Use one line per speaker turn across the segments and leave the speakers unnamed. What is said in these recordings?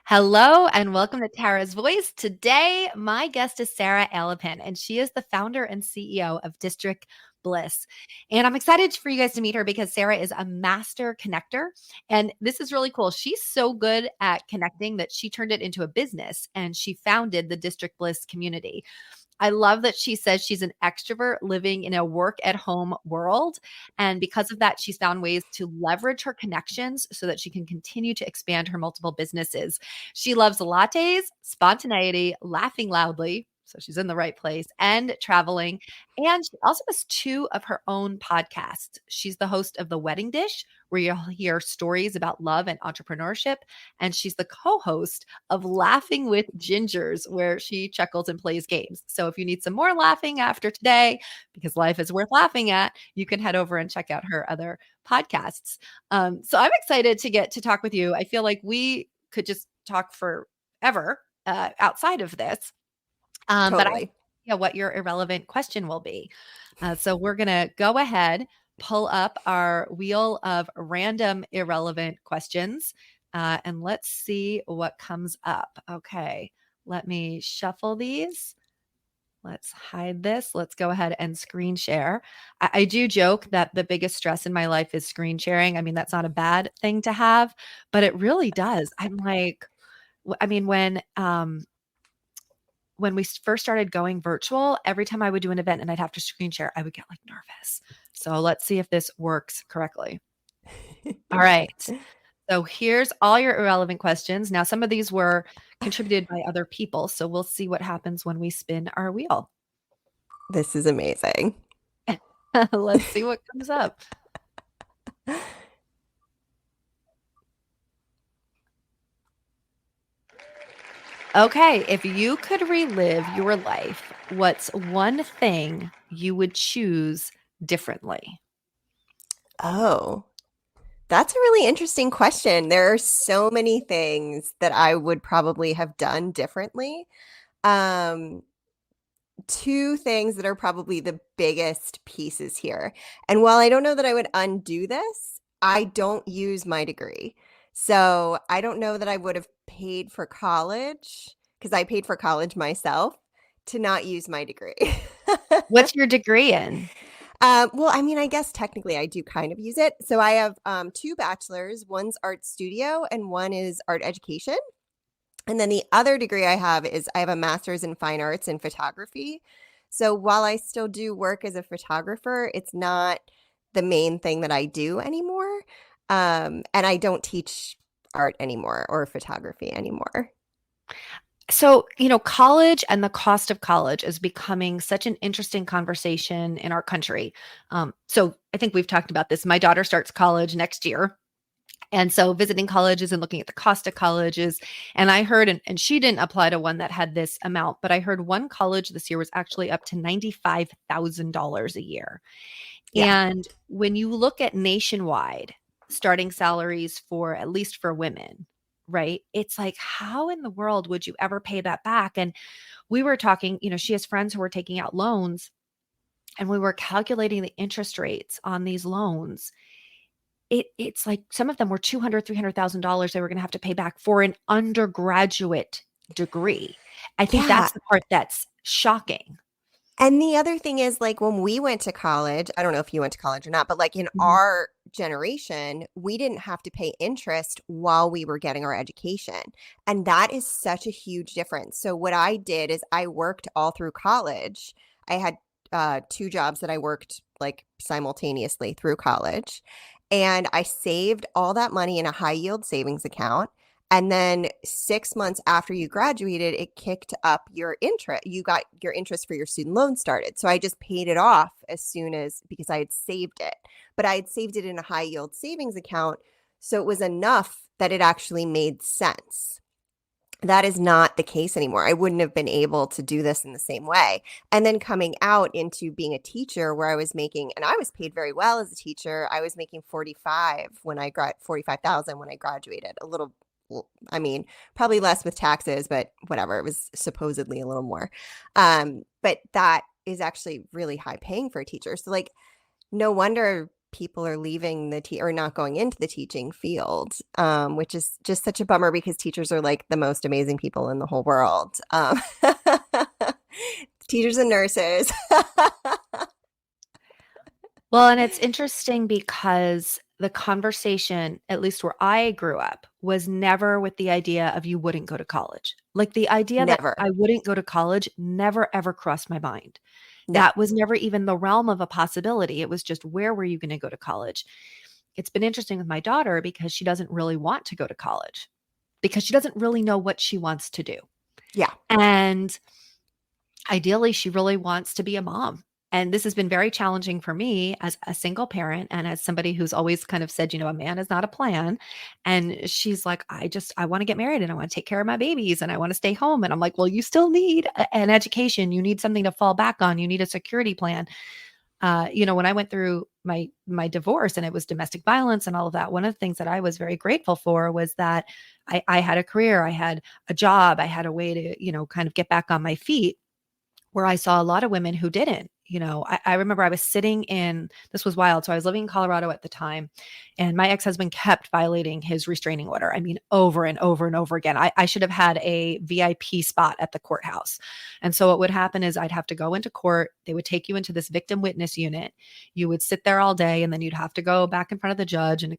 Hello and welcome to Tara's Voice. Today, my guest is Sara Alepin, and she is the founder and CEO of District Bliss. And I'm excited for you guys to meet her because Sara is a master connector. And this is really cool. She's so good at connecting that she turned it into a business and she founded the District Bliss community. I love that she says she's an extrovert living in a work at home world. And because of that, she's found ways to leverage her connections so that she can continue to expand her multiple businesses. She loves lattes, spontaneity, laughing loudly. So she's in the right place and traveling. And she also has two of her own podcasts. She's the host of The Wedding Dish, where you'll hear stories about love and entrepreneurship. And she's the co host of Laughing with Gingers, where she chuckles and plays games. So if you need some more laughing after today, because life is worth laughing at, you can head over and check out her other podcasts. So I'm excited to get to talk with you. I feel like we could just talk forever outside of this. But I
Totally.
what your irrelevant question will be. So we're going to go ahead, pull up our wheel of random irrelevant questions, and let's see what comes up. Okay, let me shuffle these. Let's hide this. Let's go ahead and screen share. I do joke that the biggest stress in my life is screen sharing. I mean, that's not a bad thing to have, but it really does. I'm like, I mean, when we first started going virtual, every time I would do an event and I'd have to screen share, I would get like nervous. So let's see if this works correctly. All right. So here's all your irrelevant questions. Now, some of these were contributed by other people. So we'll see what happens when we spin our wheel.
This is amazing.
Let's see what comes up. Okay, if you could relive your life, what's one thing you would choose differently?
Oh, that's a really interesting question. There are so many things that I would probably have done differently. Um, Two things that are probably the biggest pieces here. And while I don't know that I would undo this, I don't use my degree. So I don't know that I would have paid for college because I paid for college myself to not use my degree.
What's your degree in?
Well, I mean, I guess technically I do kind of use it. So I have two bachelors. One's art studio and one is art education. And then the other degree I have is I have a master's in fine arts and photography. So while I still do work as a photographer, it's not the main thing that I do anymore. And I don't teach art anymore or photography anymore.
So, college and the cost of college is becoming such an interesting conversation in our country. So, I think we've talked about this. My daughter starts college next year. And so, visiting colleges and looking at the cost of colleges. And I heard, and she didn't apply to one that had this amount, but I heard one college this year was actually up to $95,000 a year.
Yeah.
And when you look at nationwide starting salaries for at least for women, right? It's like, how in the world would you ever pay that back? And we were talking, she has friends who were taking out loans and we were calculating the interest rates on these loans. It's like some of them were $200,000, $300,000 they were going to have to pay back for an undergraduate degree. I think
Yeah.
that's the part that's shocking.
And the other thing is, like, when we went to college, I don't know if you went to college or not, but like in
Mhm.
our generation, we didn't have to pay interest while we were getting our education. And that is such a huge difference. So, what I did is I worked all through college. I had two jobs that I worked like simultaneously through college. And I saved all that money in a high yield savings account. And then 6 months after you graduated, it kicked up your interest. You got your interest for your student loan started. So I just paid it off as soon as because I had saved it. But I had saved it in a high yield savings account. So it was enough that it actually made sense. That is not the case anymore. I wouldn't have been able to do this in the same way. And then coming out into being a teacher where I was making, and I was paid very well as a teacher. I was making 45,000 when I graduated. A little, I mean, probably less with taxes, but whatever. It was supposedly a little more. But that is actually really high paying for a teacher. So like, no wonder people are leaving or not going into the teaching field, which is just such a bummer because teachers are like the most amazing people in the whole world. Teachers and nurses.
Well, and it's interesting because the conversation, at least where I grew up, was never with the idea of you wouldn't go to college. Like the idea that
Never.
I wouldn't go to college never ever crossed my mind.
No.
That was never even the realm of a possibility. It was just, where were you going to go to college? It's been interesting with my daughter because she doesn't really want to go to college because she doesn't really know what she wants to do.
Yeah.
And ideally, she really wants to be a mom. And this has been very challenging for me as a single parent and as somebody who's always kind of said, a man is not a plan. And she's like, I want to get married and I want to take care of my babies and I want to stay home. And I'm like, well, you still need an education. You need something to fall back on. You need a security plan. When I went through my divorce and it was domestic violence and all of that, one of the things that I was very grateful for was that I had a career, I had a job, I had a way to, kind of get back on my feet, where I saw a lot of women who didn't. I remember I was sitting this was wild. So I was living in Colorado at the time, and my ex-husband kept violating his restraining order. I mean, over and over and over again. I should have had a VIP spot at the courthouse. And so what would happen is I'd have to go into court. They would take you into this victim witness unit. You would sit there all day, and then you'd have to go back in front of the judge and,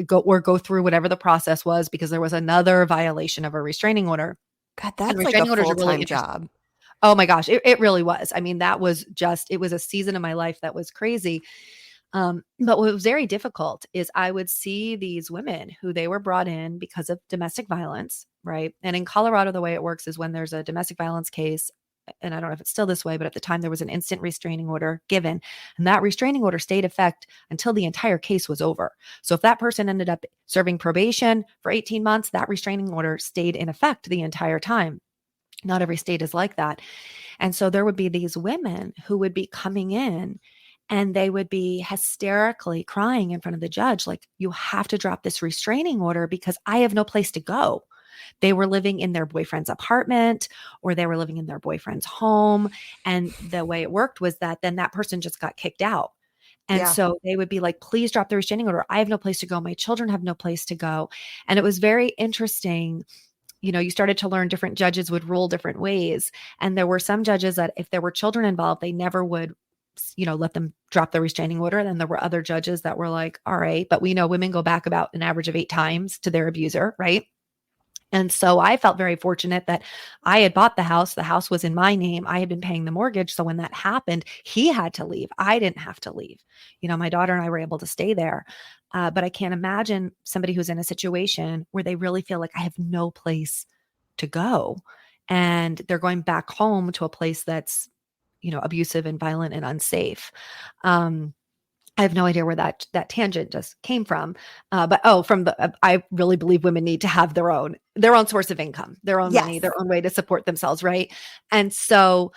go through whatever the process was, because there was another violation of a restraining order.
God,
And
that's like a
restraining orders are really
full-time
interesting.
job.
Oh my gosh, it really was. I mean, it was a season of my life that was crazy. But what was very difficult is I would see these women who they were brought in because of domestic violence, right? And in Colorado, the way it works is when there's a domestic violence case, and I don't know if it's still this way, but at the time there was an instant restraining order given, and that restraining order stayed in effect until the entire case was over. So if that person ended up serving probation for 18 months, that restraining order stayed in effect the entire time. Not every state is like that. And so there would be these women who would be coming in and they would be hysterically crying in front of the judge, like, you have to drop this restraining order because I have no place to go. They were living in their boyfriend's apartment or they were living in their boyfriend's home. And the way it worked was that then that person just got kicked out. And
Yeah.
so they would be like, please drop the restraining order. I have no place to go. My children have no place to go. And it was very interesting. You started to learn different judges would rule different ways. And there were some judges that if there were children involved, they never would, let them drop the restraining order. Then there were other judges that were like, all right, but we know women go back about an average of 8 times to their abuser, right? And so I felt very fortunate that I had bought the house. The house was in my name. I had been paying the mortgage. So when that happened, he had to leave. I didn't have to leave. My daughter and I were able to stay there. But I can't imagine somebody who's in a situation where they really feel like I have no place to go. And they're going back home to a place that's, abusive and violent and unsafe. I have no idea where that tangent just came from, from I really believe women need to have their own source of income, their own money,
Yes.
their own way to support themselves, right? And so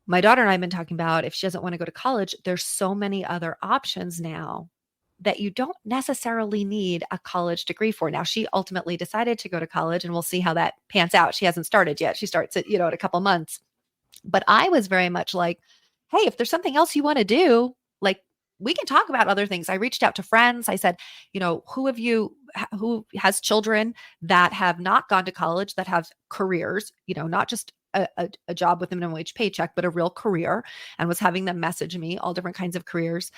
my daughter and I have been talking about, if she doesn't want to go to college, there's so many other options now that you don't necessarily need a college degree for. Now, she ultimately decided to go to college, and we'll see how that pans out. She hasn't started yet. She starts at, in a couple months. But I was very much like, hey, if there's something else you want to do, like, we can talk about other things. I reached out to friends. I said, who has children that have not gone to college, that have careers, not just a job with a minimum wage paycheck, but a real career, and was having them message me all different kinds of careers.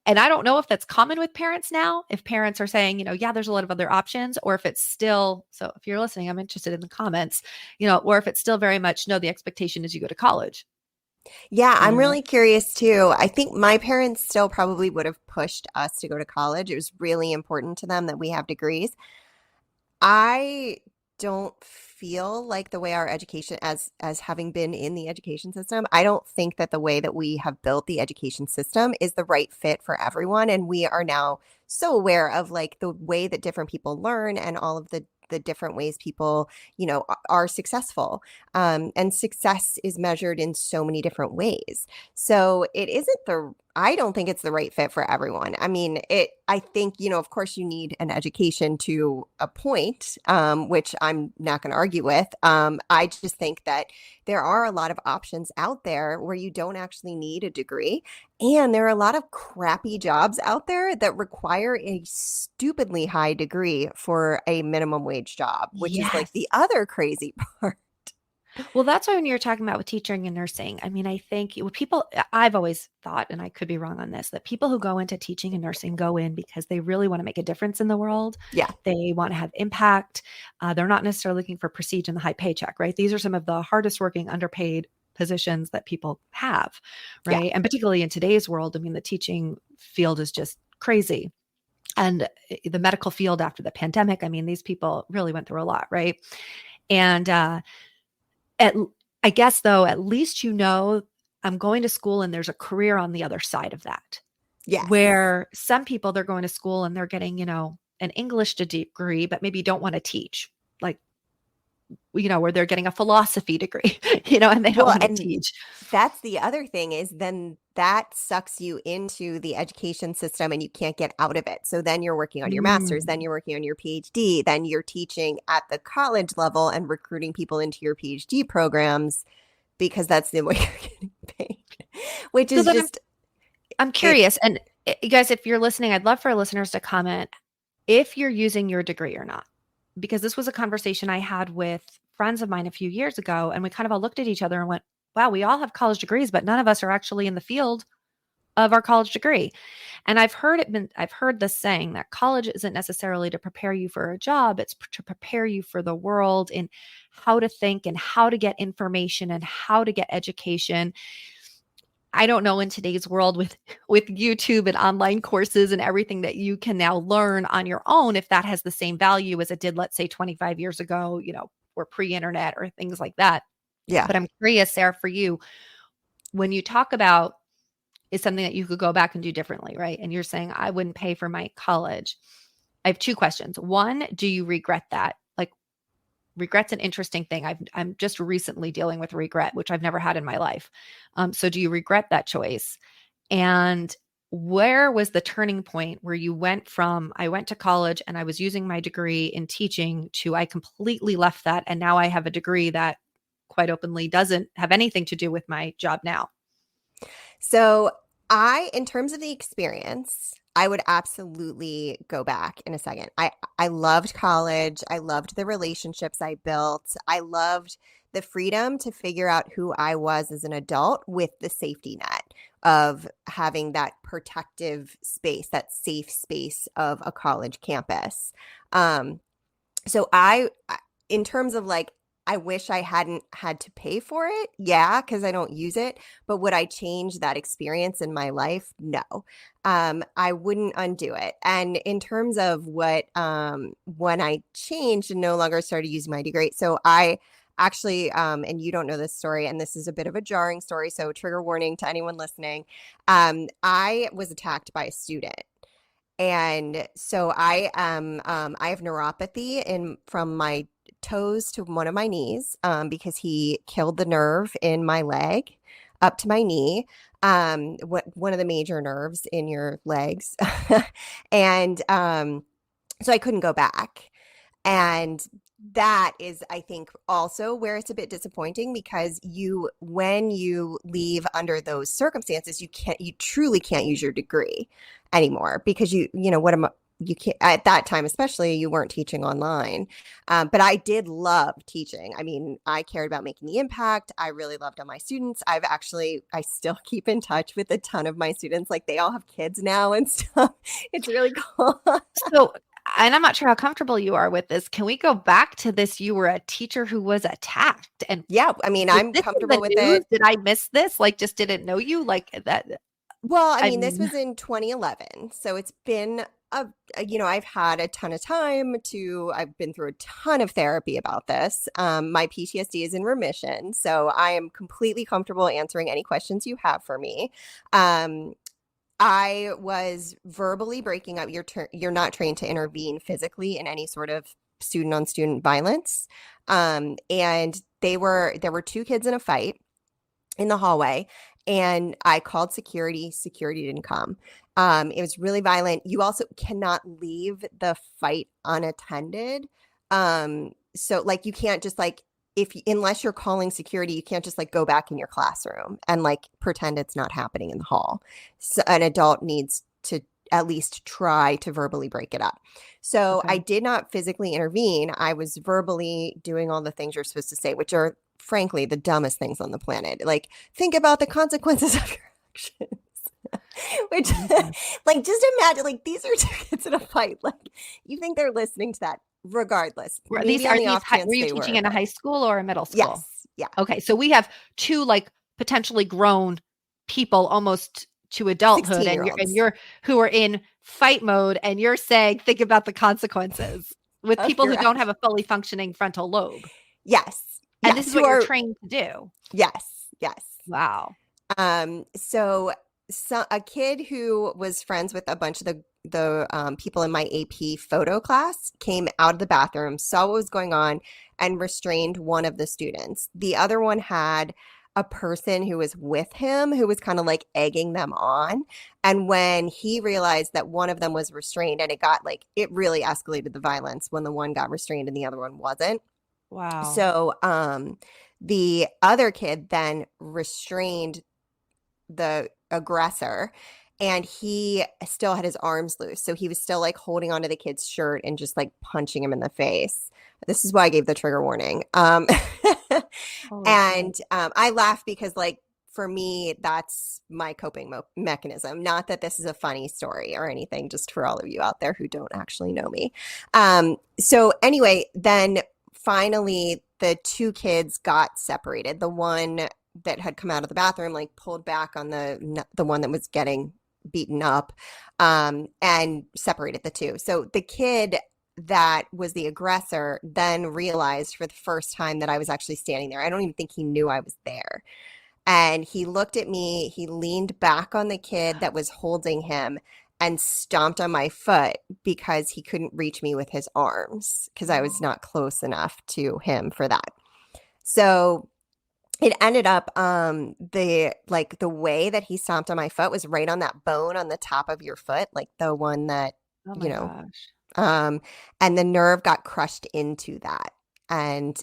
And I don't know if that's common with parents now, if parents are saying, yeah, there's a lot of other options, or if it's still, so if you're listening, I'm interested in the comments, or if it's still very much, no, the expectation is you go to college.
Yeah, I'm
Uh,
really curious too. I think my parents still probably would have pushed us to go to college. It was really important to them that we have degrees. I don't feel like the way our education, as having been in the education system, I don't think that the way that we have built the education system is the right fit for everyone. And we are now so aware of like the way that different people learn and all of the different ways people, are successful. And success is measured in so many different ways. So it isn't I don't think it's the right fit for everyone. I mean, I think, of course you need an education to a point, which I'm not going to argue with. I just think that there are a lot of options out there where you don't actually need a degree. And there are a lot of crappy jobs out there that require a stupidly high degree for a minimum wage job, which is like the
Yes.
other crazy part.
Well, that's why when you're talking about with teaching and nursing, I mean, I think people, I've always thought, and I could be wrong on this, that people who go into teaching and nursing go in because they really want to make a difference in the world.
Yeah.
They want to have impact. They're not necessarily looking for prestige and the high paycheck, right? These are some of the hardest working, underpaid positions that people have,
Yeah.
right? And particularly in today's world, I mean, the teaching field is just crazy. And the medical field after the pandemic, I mean, these people really went through a lot, right? And, at I guess though, at least I'm going to school and there's a career on the other side of that.
Yes.
Where some people they're going to school and they're getting, an English degree, but maybe don't want to teach. Like, where they're getting a philosophy degree, and they don't
Well,
want to
and
teach.
that's the other thing is then that sucks you into the education system and you can't get out of it. So then you're working on your master's, then
Mm.
you're working on your PhD, then you're teaching at the college level and recruiting people into your PhD programs because that's the way you're getting paid, which
So
is
then I'm
just
I'm
it.
curious, and you guys, if you're listening, I'd love for listeners to comment if you're using your degree or not. Because this was a conversation I had with friends of mine a few years ago, and we kind of all looked at each other and went, wow, we all have college degrees, but none of us are actually in the field of our college degree. And I've heard this saying that college isn't necessarily to prepare you for a job, it's to prepare you for the world and how to think and how to get information and how to get education. I don't know in today's world with YouTube and online courses and everything that you can now learn on your own if that has the same value as it did, let's say 25 years ago, or pre-internet or things like that.
Yeah.
But I'm curious, Sarah, for you, when you talk about is something that you could go back and do differently, right? And you're saying I wouldn't pay for my college. I have two questions. One, do you regret that? Like regret's an interesting thing. I'm just recently dealing with regret, which I've never had in my life. So do you regret that choice? And where was the turning point where you went from I went to college and I was using my degree in teaching to I completely left that and now I have a degree that quite openly doesn't have anything to do with my job now?
So in terms of the experience, I would absolutely go back in a second. I loved college. I loved the relationships I built. I loved the freedom to figure out who I was as an adult with the safety net of having that protective space, that safe space of a college campus. Um, so in terms of like, I wish I hadn't had to pay for it. Yeah, because I don't use it. But would I change that experience in my life? No. I wouldn't undo it. And in terms of when I changed and no longer started using my degree, so I actually, and you don't know this story, and this is a bit of a jarring story, so trigger warning to anyone listening. I was attacked by a student. And so I have neuropathy from my toes to one of my knees because he killed the nerve in my leg up to my knee, one of the major nerves in your legs. And so I couldn't go back. And that is, I think, also where it's a bit disappointing because when you leave under those circumstances, you truly can't use your degree anymore because you can't at that time, especially you weren't teaching online. But I did love teaching. I mean, I cared about making the impact. I really loved all my students. I still keep in touch with a ton of my students. Like they all have kids now and stuff. It's really cool.
So, and I'm not sure how comfortable you are with this. Can we go back to this? You were a teacher who was attacked. And
Yeah, I mean,
was
I'm
this in the
comfortable with
news?
it.
Did I miss this? Like, just didn't know you like that?
Well, I
I
mean, this
mean,
was in 2011, so it's been I've had a ton of time I've been through a ton of therapy about this. My PTSD is in remission, so I am completely comfortable answering any questions you have for me. Um, I was verbally breaking up. You're not trained to intervene physically in any sort of student on student violence. And there were two kids in a fight in the hallway, And I called security. Security didn't come. It was really violent. You also cannot leave the fight unattended. So like you can't just like if unless you're calling security, you can't just like go back in your classroom and like pretend it's not happening in the hall. So an adult needs to at least try to verbally break it up. So I
Okay.
did not physically intervene. I was verbally doing all the things you're supposed to say, which are frankly the dumbest things on the planet. Like think about the consequences of your actions. Which,
Oh my gosh.
like, just imagine, like, these are two kids in a fight. Like, you think they're listening to that regardless.
Were these
Maybe on
are
the
these
off
high were
chance
you
they
teaching
were,
in a
but
high school or a middle school?
yes. Yeah.
Okay, so we have 2, like, potentially grown people almost to adulthood,
16
and
year olds
you're who are in fight mode, and you're saying, "Think about the consequences," with
of
people
your
who don't have a
action.
fully functioning frontal lobe,
Yes.
and this
Yes.
is
Who
what you're
are,
trained to do.
yes. Yes.
Wow.
So a kid who was friends with a bunch of the people in my AP photo class came out of the bathroom, saw what was going on, and restrained one of the students. The other one had a person who was with him who was kind of like egging them on. And when he realized that one of them was restrained, and it got like it really escalated the violence when the one got restrained and the other one wasn't.
Wow.
So the other kid then restrained the aggressor, and he still had his arms loose. So he was still like holding onto the kid's shirt and just like punching him in the face. This is why I gave the trigger warning.
Holy shit.
And I laugh because like for me, that's my coping mechanism. Not that this is a funny story or anything, just for all of you out there who don't actually know me. So anyway, then finally the two kids got separated. The one that had come out of the bathroom like pulled back on the one that was getting beaten up, and separated the two. So the kid that was the aggressor then realized for the first time that I was actually standing there. I don't even think he knew I was there. And he looked at me, he leaned back on the kid that was holding him and stomped on my foot because he couldn't reach me with his arms because I was not close enough to him for that. So it ended up the way that he stomped on my foot was right on that bone on the top of your foot, like the one that,
Oh
you
my
know,
gosh.
and the nerve got crushed into that. And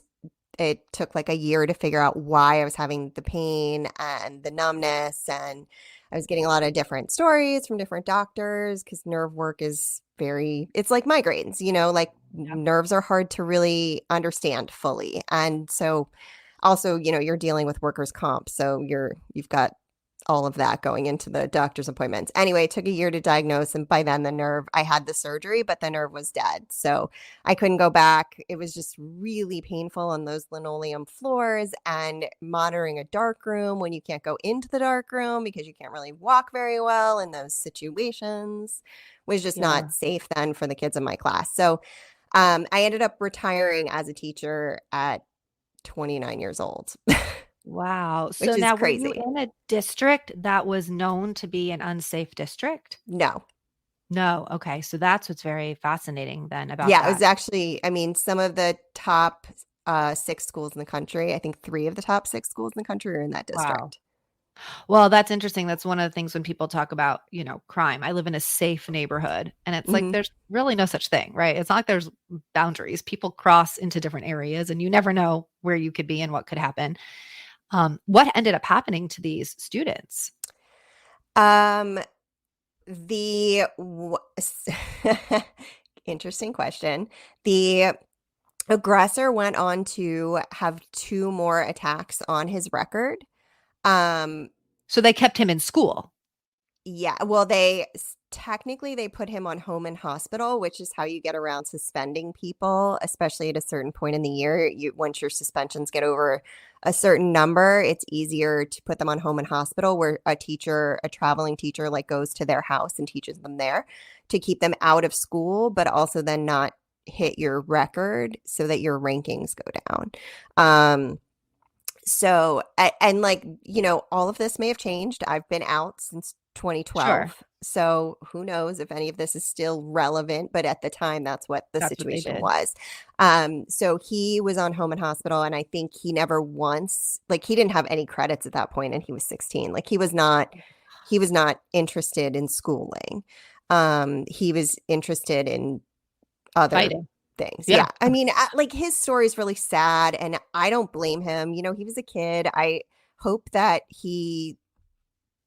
it took like a year to figure out why I was having the pain and the numbness. And I was getting a lot of different stories from different doctors because nerve work is it's like migraines, like
Yep.
nerves are hard to really understand fully. And so also, you're dealing with workers' comp. So you've got all of that going into the doctor's appointments. Anyway, it took a year to diagnose. And by then I had the surgery, but the nerve was dead. So I couldn't go back. It was just really painful on those linoleum floors and monitoring a dark room when you can't go into the dark room because you can't really walk very well in those situations was just
Yeah.
not safe then for the kids in my class. So I ended up retiring as a teacher at 29 years old,
Wow. So
which is
now were you
crazy.
in a district that was known to be an unsafe district?
No.
No. Okay. So that's what's very fascinating then about
Yeah, it was
that.
actually, I mean, some of the top six schools in the country, I think three of the top six schools in the country are in that
Wow.
district.
Well, that's interesting. That's one of the things when people talk about, crime. I live in a safe neighborhood, and it's like
Hmm.
there's really no such thing, right? It's not like there's boundaries. People cross into different areas, and you never know where you could be and what could happen. What ended up happening to these students?
Um, the interesting question. The aggressor went on to have two more attacks on his record. Um,
So they kept him in school.
Yeah, well, technically they put him on home and hospital, which is how you get around suspending people, especially at a certain point in the year. Once your suspensions get over a certain number, it's easier to put them on home and hospital, where a traveling teacher, like goes to their house and teaches them there to keep them out of school, but also then not hit your record so that your rankings go down. So, and like, all of this may have changed. I've been out since
Sure.
2012. So who knows if any of this is still relevant, but at the time, that's what the
That's what they
situation
did.
was. So he was on home and hospital, and I think he never once, like, he didn't have any credits at that point, and he was 16. Like, he was not interested in schooling. He was interested in other
Fighting.
things.
Yeah.
Yeah. I mean, like, his story is really sad, and I don't blame him. You know, he was a kid. I hope that he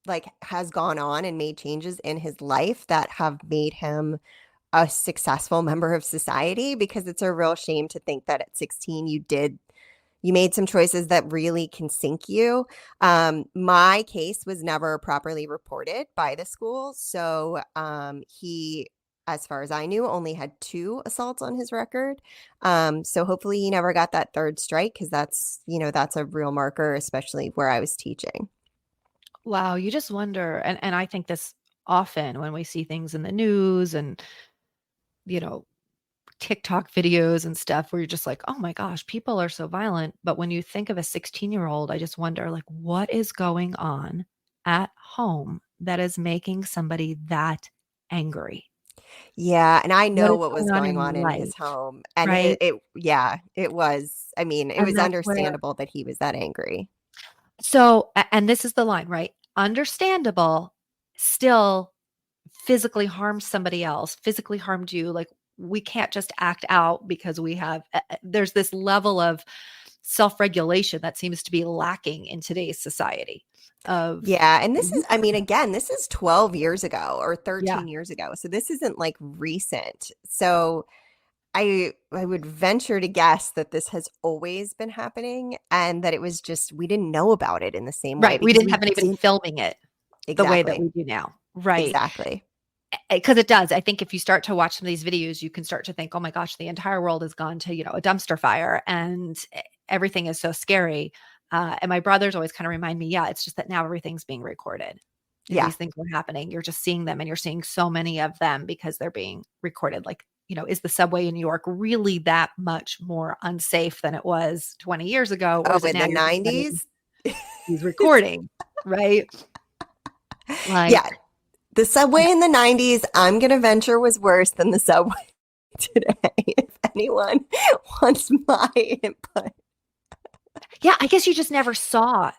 like has gone on and made changes in his life that have made him a successful member of society, because it's a real shame to think that at 16 you made some choices that really can sink you. My case was never properly reported by the school. So he, as far as I knew, only had 2 assaults on his record. So hopefully he never got that third strike, because that's, you know, that's a real marker, especially where I was teaching.
Wow, you just wonder, and I think this often when we see things in the news and, you know, TikTok videos and stuff where you're just like, "Oh my gosh, people are so violent." But when you think of a 16-year-old, I just wonder, like, what is going on at home that is making somebody that angry?
Yeah, and I
What
know
is
what
going
was
on
going
in
on in his
life,
home, and
right?
yeah, it was, I mean, it
And
was
that's where
understandable that he was that angry.
and this is the line, right? Understandable, still physically harmed somebody else, physically harmed you. Like, we can't just act out because we have, there's this level of self regulation that seems to be lacking in today's society. Of,
Yeah, and this
you
is, I
can,
mean, again, this is 12 years ago or
yeah,
13 years ago. So this isn't like recent. So I would venture to guess that this has always been happening, and that it was just we didn't know about it in the same way
right. We
because
didn't
we
have anybody
didn't.
filming it the way that
Exactly.
we do now. Right.
Exactly.
Because it does. I think if you start to watch some of these videos, you can start to think, oh my gosh, the entire world has gone to, a dumpster fire and everything is so scary. And my brothers always kind of remind me, yeah, it's just that now everything's being recorded.
Yeah.
These things are happening. You're just seeing them and you're seeing so many of them because they're being recorded. Like, is the subway in New York really that much more unsafe than it was 20 years ago? Or
Oh,
is it
in
now
the
you're just getting
90s?
these recordings, right?
Yeah,
Like,
the subway in the 90s, I'm going to venture, was worse than the subway today, if anyone wants my input.
yeah, I guess you never saw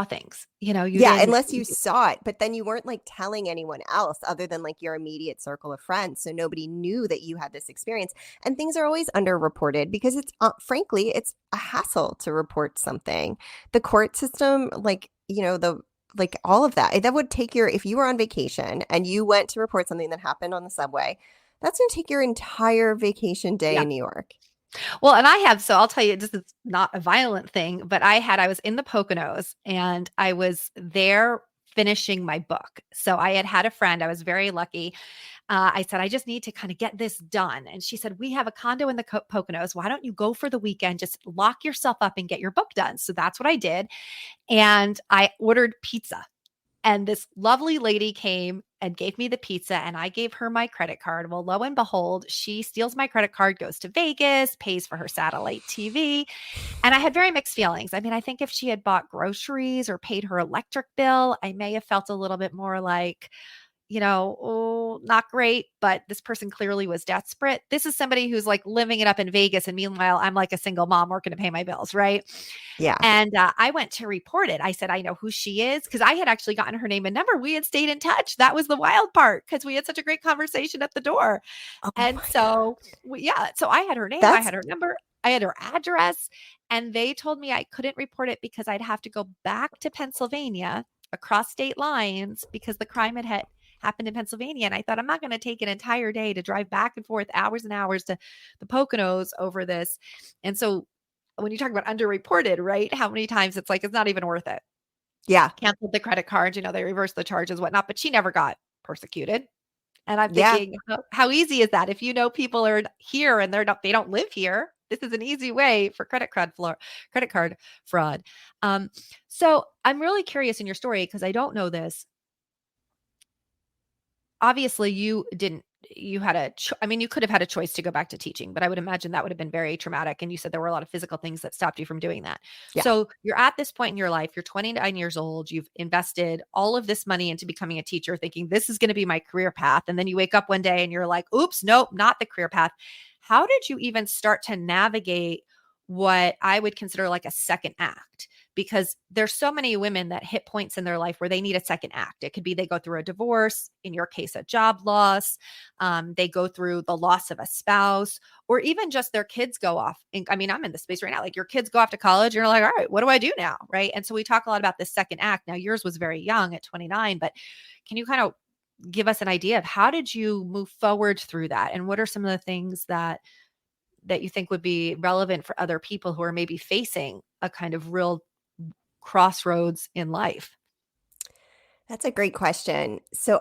things, you
Yeah,
didn't.
unless you saw it, but then you weren't like telling anyone else other than like your immediate circle of friends. So nobody knew that you had this experience. And things are always underreported because it's frankly, it's a hassle to report something. The court system, like, you know, the like all of that, that would take your, if you were on vacation and you went to report something that happened on the subway, that's going to take your entire vacation day
Yeah.
in New York.
Well, and so I'll tell you, this is not a violent thing, but I was in the Poconos and I was there finishing my book. So I had a friend, I was very lucky. I said, I just need to kind of get this done. And she said, we have a condo in the Poconos. Why don't you go for the weekend? Just lock yourself up and get your book done. So that's what I did. And I ordered pizza. And this lovely lady came and gave me the pizza, and I gave her my credit card. Well, lo and behold, she steals my credit card, goes to Vegas, pays for her satellite TV. And I had very mixed feelings. I mean, I think if she had bought groceries or paid her electric bill, I may have felt a little bit more like, oh, not great, but this person clearly was desperate. This is somebody who's like living it up in Vegas. And meanwhile, I'm like a single mom working to pay my bills, right?
Yeah.
And I went to report it. I said, I know who she is because I had actually gotten her name and number. We had stayed in touch. That was the wild part because we had such a great conversation at the door.
Oh
And
my God.
so, yeah, so I had her name, I
That's,
had her number, I had her address, and they told me I couldn't report it because I'd have to go back to Pennsylvania across state lines because the crime had happened in Pennsylvania. And I thought, I'm not going to take an entire day to drive back and forth hours and hours to the Poconos over this. And so when you talk about underreported, right? How many times it's like, it's not even worth it.
yeah.
Canceled the credit cards, they reversed the charges, whatnot, but she never got persecuted. And I'm
Yeah.
thinking, how easy is that? If people are here and they don't live here, this is an easy way for credit card fraud. So I'm really curious in your story because I don't know this. Obviously, you didn't you had I mean, you could have had a choice to go back to teaching, but I would imagine that would have been very traumatic. And you said there were a lot of physical things that stopped you from doing that.
Yeah.
So you're at this point in your life, you're 29 years old, you've invested all of this money into becoming a teacher, thinking this is going to be my career path. And then you wake up one day and you're like, oops, nope, not the career path. How did you even start to navigate what I would consider like a second act? Because there's so many women that hit points in their life where they need a second act. It could be they go through a divorce, in your case, a job loss, they go through the loss of a spouse, or even just their kids go off. And I mean, I'm in the space right now. Like your kids go off to college, you're like, all right, what do I do now? Right. And so we talk a lot about this second act. Now, yours was very young at 29, but can you kind of give us an idea of how did you move forward through that? And what are some of the things that you think would be relevant for other people who are maybe facing a kind of real crossroads in life?
That's a great question. So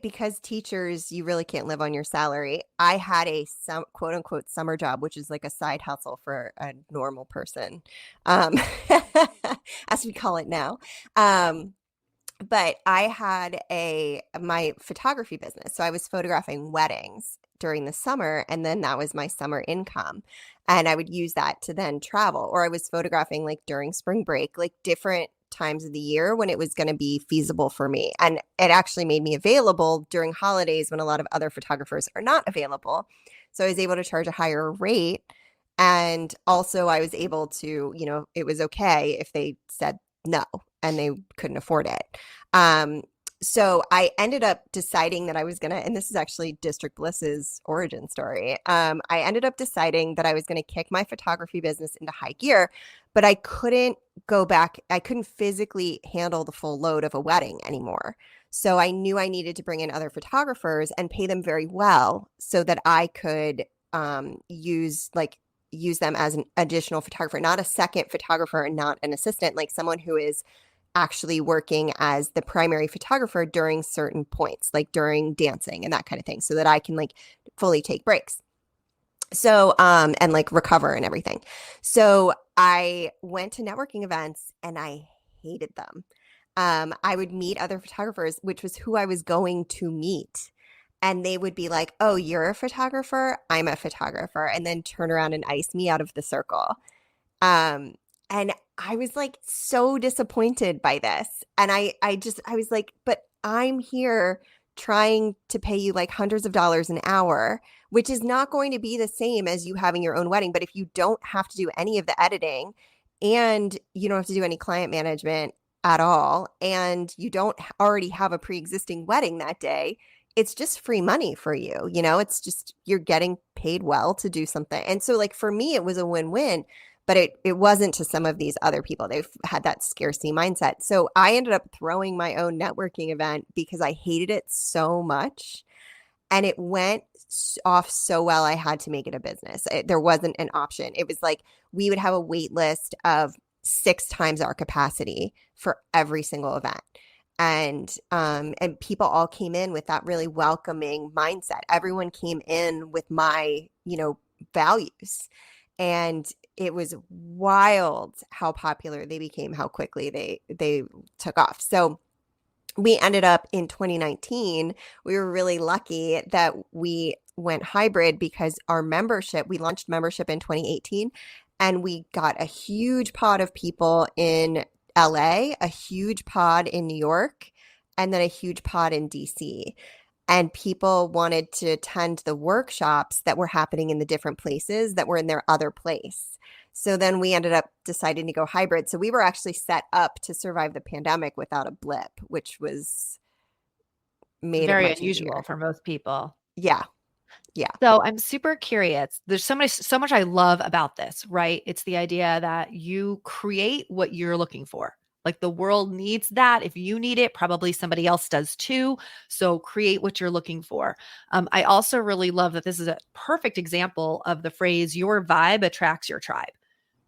because teachers, you really can't live on your salary, I had a quote unquote summer job, which is like a side hustle for a normal person, um, as we call it now. Um, but I had my photography business. So I was photographing weddings during the summer, and then that was my summer income. And I would use that to then travel, or I was photographing like during spring break, like different times of the year when it was going to be feasible for me. And it actually made me available during holidays when a lot of other photographers are not available. So I was able to charge a higher rate. And also I was able to, it was okay if they said no and they couldn't afford it. Um, so I ended up deciding that I was gonna, and this is actually District Bliss's origin story. I ended up deciding that I was gonna kick my photography business into high gear, but I couldn't go back. I couldn't physically handle the full load of a wedding anymore. So I knew I needed to bring in other photographers and pay them very well so that I could use them as an additional photographer, not a second photographer and not an assistant, like someone who is actually working as the primary photographer during certain points, like during dancing and that kind of thing, so that I can like fully take breaks. So, and like recover and everything. So I went to networking events and I hated them. I would meet other photographers, which was who I was going to meet. And they would be like, oh, you're a photographer? I'm a photographer. And then turn around and ice me out of the circle. Um, and I was like so disappointed by this. And I was like, but I'm here trying to pay you like hundreds of dollars an hour, which is not going to be the same as you having your own wedding. But if you don't have to do any of the editing and you don't have to do any client management at all, and you don't already have a pre-existing wedding that day, it's just free money for you. It's just you're getting paid well to do something. And so like for me, it was a win-win, but it wasn't to some of these other people. They've had that scarcity mindset. So I ended up throwing my own networking event because I hated it so much. And it went off so well, I had to make it a business. There wasn't an option. It was like we would have a wait list of 6 times our capacity for every single event. And people all came in with that really welcoming mindset. Everyone came in with my, values. And it was wild how popular they became, how quickly they took off. So we ended up in 2019, we were really lucky that we went hybrid because we launched membership in 2018, and we got a huge pod of people in LA, a huge pod in New York, and then a huge pod in DC. And people wanted to attend the workshops that were happening in the different places that were in their other place. So then we ended up deciding to go hybrid. So we were actually set up to survive the pandemic without a blip, which made it
Very
much
unusual
easier.
for most people.
Yeah. Yeah.
So I'm super curious. There's so much I love about this, right? It's the idea that you create what you're looking for. Like the world needs that. If you need it, probably somebody else does too. So create what you're looking for. I also really love that this is a perfect example of the phrase, your vibe attracts your tribe,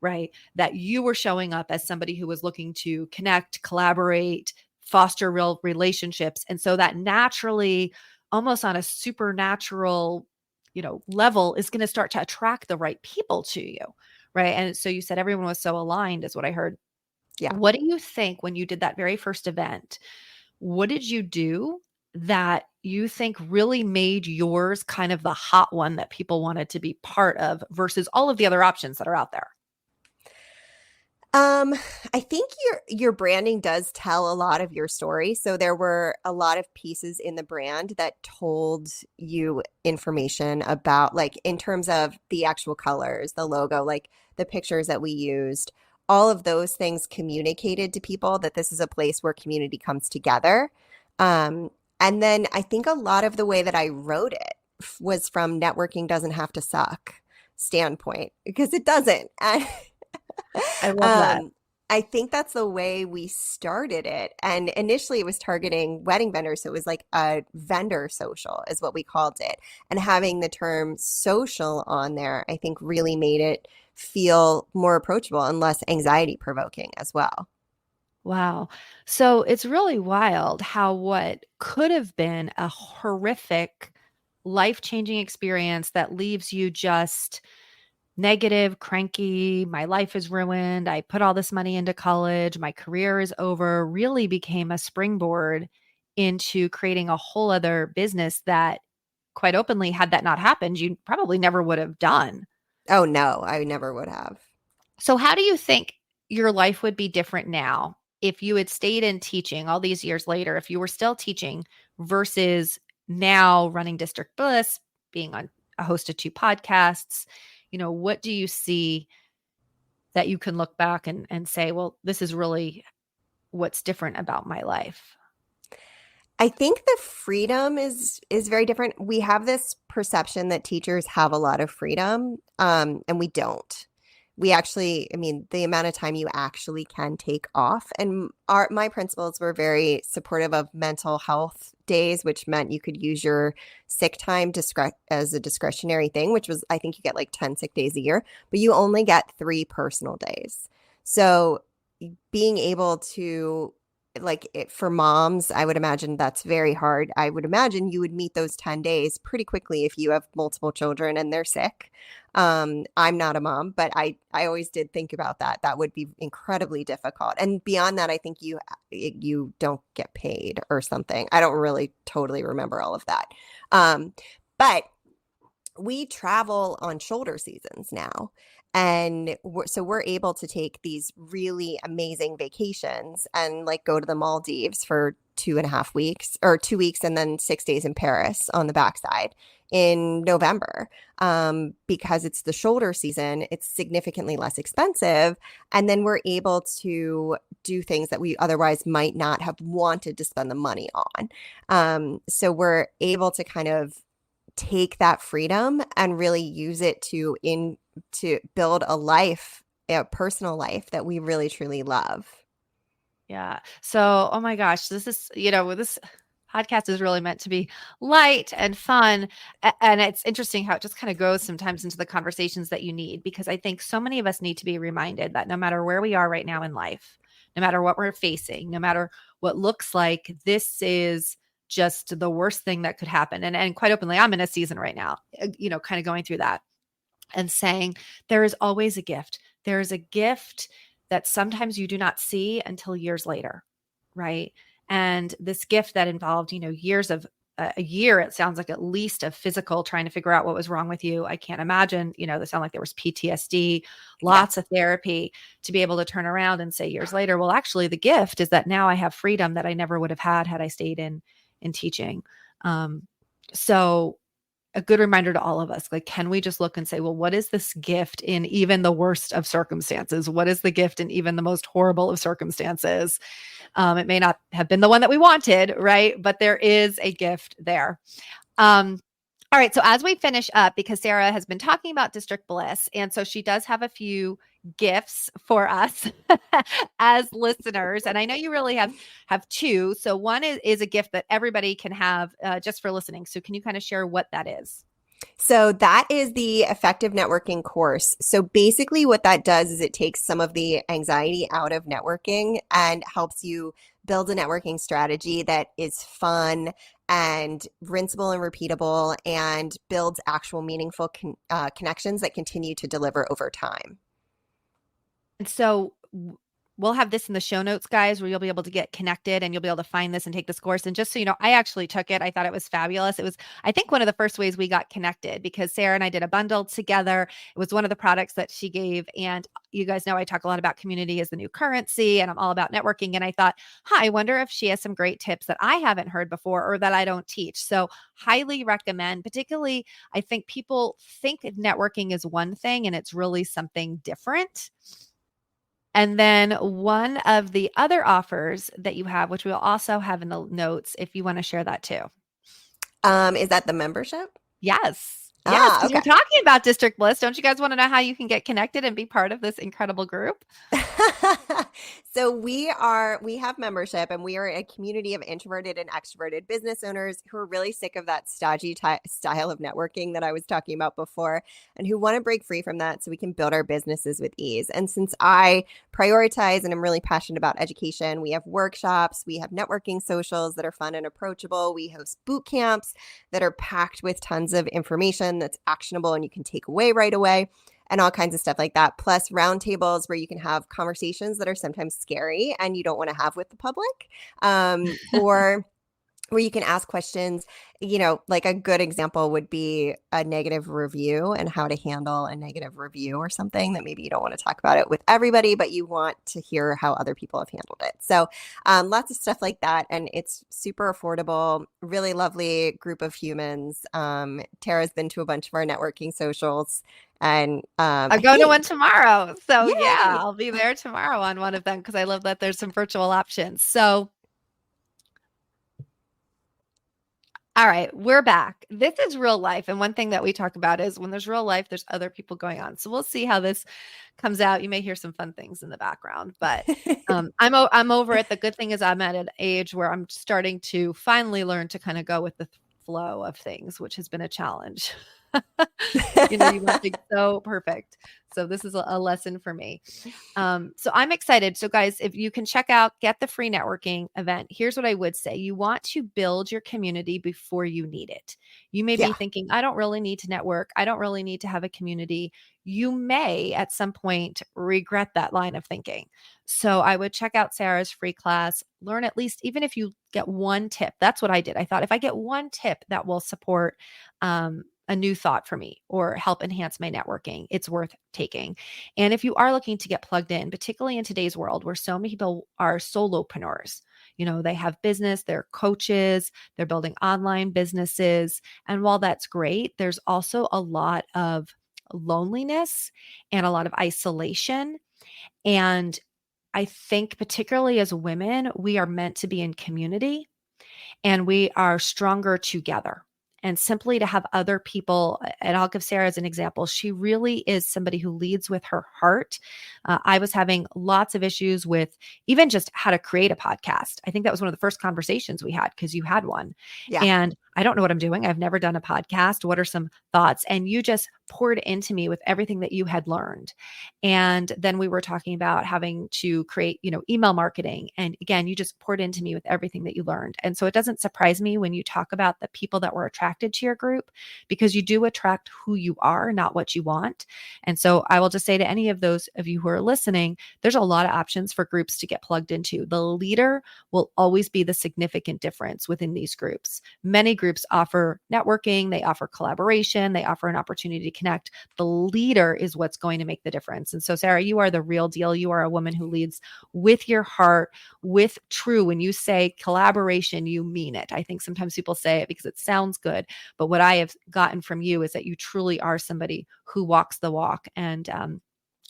right? That you were showing up as somebody who was looking to connect, collaborate, foster real relationships. And so that naturally, almost on a supernatural, level is going to start to attract the right people to you. Right. And so you said everyone was so aligned, is what I heard.
Yeah.
What do you think when you did that very first event? What did you do that you think really made yours kind of the hot one that people wanted to be part of versus all of the other options that are out there?
Um, I think your branding does tell a lot of your story. So there were a lot of pieces in the brand that told you information about, like, in terms of the actual colors, the logo, like the pictures that we used, all of those things communicated to people that this is a place where community comes together. Um, and then I think a lot of the way that I wrote it was from networking doesn't have to suck standpoint, because it doesn't.
I love that.
Um, I think that's the way we started it. And initially it was targeting wedding vendors. So it was like a vendor social is what we called it. And having the term social on there, I think really made it feel more approachable and less anxiety provoking as well.
Wow. So it's really wild how what could have been a horrific, life-changing experience that leaves you just negative, cranky, my life is ruined, I put all this money into college, my career is over, really became a springboard into creating a whole other business that, quite openly, had that not happened, you probably never would have done.
Oh no, I never would have.
So, how do you think your life would be different now if you had stayed in teaching all these years later, if you were still teaching versus now running District Bliss, being on a host of two podcasts? What do you see that you can look back and say, well, this is really what's different about my life?
I think the freedom is very different. We have this perception that teachers have a lot of freedom, and we don't. We actually, I mean, the amount of time you actually can take off, and my principals were very supportive of mental health days, which meant you could use your sick time as a discretionary thing, which was, I think you get like 10 sick days a year, but you only get 3 personal days. So being able to, like, for moms, I would imagine that's very hard. I would imagine you would meet those 10 days pretty quickly if you have multiple children and they're sick. I'm not a mom, but I always did think about that. That would be incredibly difficult. And beyond that, I think you don't get paid or something. I don't really totally remember all of that. But we travel on shoulder seasons now. And so we're able to take these really amazing vacations and, like, go to the Maldives for 2.5 weeks, or 2 weeks, and then 6 days in Paris on the backside in November. Because it's the shoulder season, it's significantly less expensive. And then we're able to do things that we otherwise might not have wanted to spend the money on. So we're able to kind of take that freedom and really use it to build a personal life that we really truly love.
Yeah. So, oh my gosh, this podcast is really meant to be light and fun. And it's interesting how it just kind of goes sometimes into the conversations that you need, because I think so many of us need to be reminded that no matter where we are right now in life, no matter what we're facing, no matter what looks like, this is just the worst thing that could happen. And quite openly, I'm in a season right now, kind of going through that and saying there is always a gift. There is a gift that sometimes you do not see until years later, right? And this gift that involved, years of a year, it sounds like, at least, of physical trying to figure out what was wrong with you. I can't imagine, they sound like there was PTSD,
Yeah.
lots of therapy to be able to turn around and say years later, well, actually, the gift is that now I have freedom that I never would have had I stayed in teaching. So a good reminder to all of us, like, can we just look and say, well, what is this gift in even the worst of circumstances? What is the gift in even the most horrible of circumstances? It may not have been the one that we wanted, right? But there is a gift there. All right. So as we finish up, because Sara has been talking about District Bliss, and so she does have a few gifts for us as listeners. And I know you really have two. So one is a gift that everybody can have just for listening. So can you kind of share what that is?
So that is the effective networking course. So basically what that does is it takes some of the anxiety out of networking and helps you build a networking strategy that is fun and rinsable and repeatable and builds actual meaningful connections that continue to deliver over time.
And so we'll have this in the show notes, guys, where you'll be able to get connected and you'll be able to find this and take this course. And just so you know, I actually took it. I thought it was fabulous. It was, I think, one of the first ways we got connected because Sarah and I did a bundle together. It was one of the products that she gave. And you guys know I talk a lot about community as the new currency, and I'm all about networking. And I thought, I wonder if she has some great tips that I haven't heard before or that I don't teach. So highly recommend. Particularly, I think people think networking is one thing and it's really something different. And then one of the other offers that you have, which we'll also have in the notes if you want to share that too.
Is that the membership?
Yes. Yes, because
Okay.
we're talking about District Bliss. Don't you guys want to know how you can get connected and be part of this incredible group?
So we have membership, and we are a community of introverted and extroverted business owners who are really sick of that stodgy style of networking that I was talking about before, and who want to break free from that so we can build our businesses with ease. And since I prioritize and I'm really passionate about education, we have workshops, we have networking socials that are fun and approachable. We host boot camps that are packed with tons of information that's actionable and you can take away right away, and all kinds of stuff like that. Plus roundtables where you can have conversations that are sometimes scary and you don't want to have with the public, or where you can ask questions. Like a good example would be a negative review and how to handle a negative review or something that maybe you don't want to talk about it with everybody, but you want to hear how other people have handled it. So lots of stuff like that. And it's super affordable, really lovely group of humans. Tara's been to a bunch of our networking socials, and
I'm
I
going to one
think,
tomorrow. So yeah,
yay.
I'll be there tomorrow on one of them because I love that there's some virtual options. So all right, we're back. This is real life. And one thing that we talk about is when there's real life, there's other people going on. So we'll see how this comes out. You may hear some fun things in the background, but I'm over it. The good thing is I'm at an age where I'm starting to finally learn to kind of go with the flow of things, which has been a challenge. You want things so perfect. So this is a lesson for me. So I'm excited. So guys, if you can get the free networking event, here's what I would say. You want to build your community before you need it. You may be
Yeah.
thinking, I don't really need to network. I don't really need to have a community. You may at some point regret that line of thinking. So I would check out Sarah's free class, learn at least, even if you get one tip. That's what I did. I thought if I get one tip that will support, a new thought for me or help enhance my networking, it's worth taking. And if you are looking to get plugged in, particularly in today's world where so many people are solopreneurs, they have business, they're coaches, they're building online businesses. And while that's great, there's also a lot of loneliness and a lot of isolation. And I think, particularly as women, we are meant to be in community and we are stronger together. And simply to have other people, and I'll give Sarah as an example, she really is somebody who leads with her heart. I was having lots of issues with even just how to create a podcast. I think that was one of the first conversations we had because you had one.
Yeah.
And I don't know what I'm doing. I've never done a podcast. What are some thoughts? And you just poured into me with everything that you had learned. And then we were talking about having to create, email marketing. And again, you just poured into me with everything that you learned. And so it doesn't surprise me when you talk about the people that were attracted to your group because you do attract who you are, not what you want. And so I will just say to any of those of you who are listening, there's a lot of options for groups to get plugged into. The leader will always be the significant difference within these groups. Many groups offer networking, they offer collaboration, they offer an opportunity to connect. The leader is what's going to make the difference. And so, Sarah, you are the real deal. You are a woman who leads with your heart, with true. When you say collaboration, you mean it. I think sometimes people say it because it sounds good. But what I have gotten from you is that you truly are somebody who walks the walk and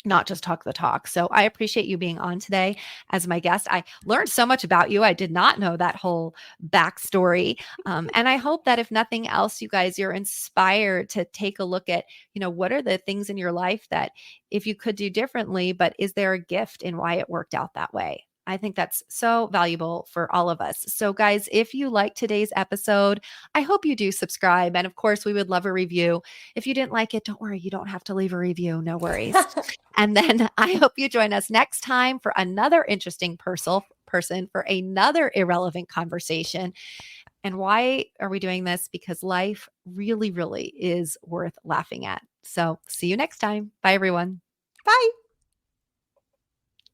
not just talk the talk. So I appreciate you being on today as my guest. I learned so much about you. I did not know that whole backstory. And I hope that if nothing else, you guys, you're inspired to take a look at, what are the things in your life that if you could do differently, but is there a gift in why it worked out that way? I think that's so valuable for all of us. So, guys, if you like today's episode, I hope you do subscribe. And of course, we would love a review. If you didn't like it, don't worry. You don't have to leave a review. No worries. And then I hope you join us next time for another interesting person for another irrelevant conversation. And why are we doing this? Because life really, really is worth laughing at. So see you next time. Bye, everyone.
Bye.